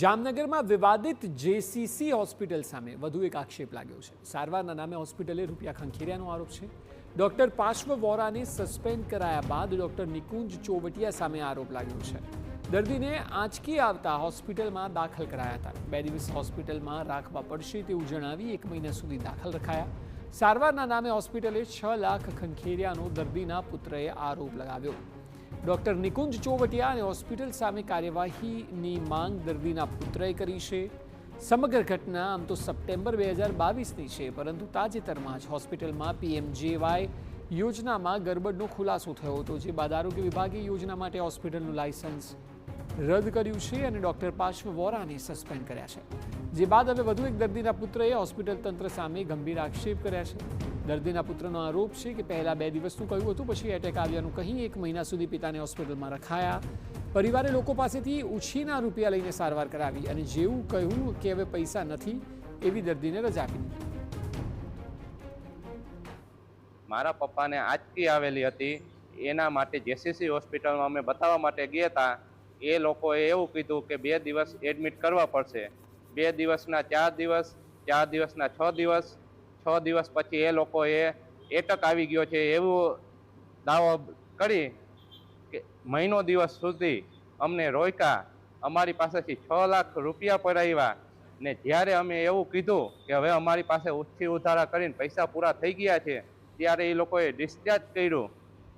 જામનગરમાં વિવાદિત JCC hospital સામે વધુ એક આક્ષેપ લાગ્યો છે। સારવારના નામે હોસ્પિટલે રૂપિયા ખંખેર્યાનો આરોપ છે। ડોક્ટર પાર્શ્વ વોરાને સસ્પેન્ડ કરાયા બાદ ડોક્ટર નિકુંજ ચોવટિયા સામે આરોપ લાગ્યો છે। દર્દીને આંચકી આવતા હોસ્પિટલમાં દાખલ કરાયા હતા। 2 દિવસ હોસ્પિટલમાં રાખવા પડશે તેવું જણાવી 1 મહિના સુધી દાખલ રખાયા। સારવારના નામે હોસ્પિટલે 6 લાખ ખંખેર્યાનો દર્દીના પુત્રએ આરોપ લગાવ્યો। ડોક્ટર નિકુંજ ચોવટિયા અને હોસ્પિટલ સામે કાર્યવાહીની માંગ દર્દીના પુત્રએ કરી છે। સમગ્ર ઘટના આમ તો સપ્ટેમ્બર 2022ની છે, પરંતુ તાજેતરમાં જ હોસ્પિટલમાં પીએમજેવાય યોજનામાં ગરબડનો ખુલાસો થયો હતો, જે બાદ આરોગ્ય વિભાગે યોજના માટે હોસ્પિટલનું લાયસન્સ રદ કર્યું છે અને ડોક્ટર પાર્શ્વ વોરાને સસ્પેન્ડ કર્યા છે। જે બાદ હવે વધુ એક દર્દીના પુત્રએ હોસ્પિટલ તંત્ર સામે ગંભીર આક્ષેપ કર્યા છે। દર્દીના પુત્રનો આરોપ છે કે પહેલા 2 દિવસનું કહ્યું હતું, પછી એટેક આવ્યાનું કહી 1 મહિના સુધી પિતાને હોસ્પિટલમાં રખાયા। પરિવારે લોકો પાસેથી ઉછીના રૂપિયા લઈને સારવાર કરાવી અને જેવું કહ્યું કે હવે પૈસા નથી એવી દર્દીને રજા આપી દીધી। મારા પપ્પાને આંચકી આવેલી હતી, એના માટે જેસીસી હોસ્પિટલમાં અમે બતાવવા માટે ગયા હતા। એ લોકોએ એવું કીધું કે 2 દિવસ એડમિટ કરવા પડશે। 2 દિવસના 4 દિવસ, 4 દિવસના 6 દિવસ, 6 દિવસ પછી એ લોકોએ એટક આવી ગયો છે એવું દાવો કરી કે મહિનો દિવસ સુધી અમને રોક્યા। અમારી પાસેથી 6 લાખ રૂપિયા પડાવ્યા ને જ્યારે અમે એવું કીધું કે હવે અમારી પાસે ઉછી ઉધારા કરીને પૈસા પૂરા થઈ ગયા છે, ત્યારે એ લોકોએ ડિસ્ચાર્જ કર્યું।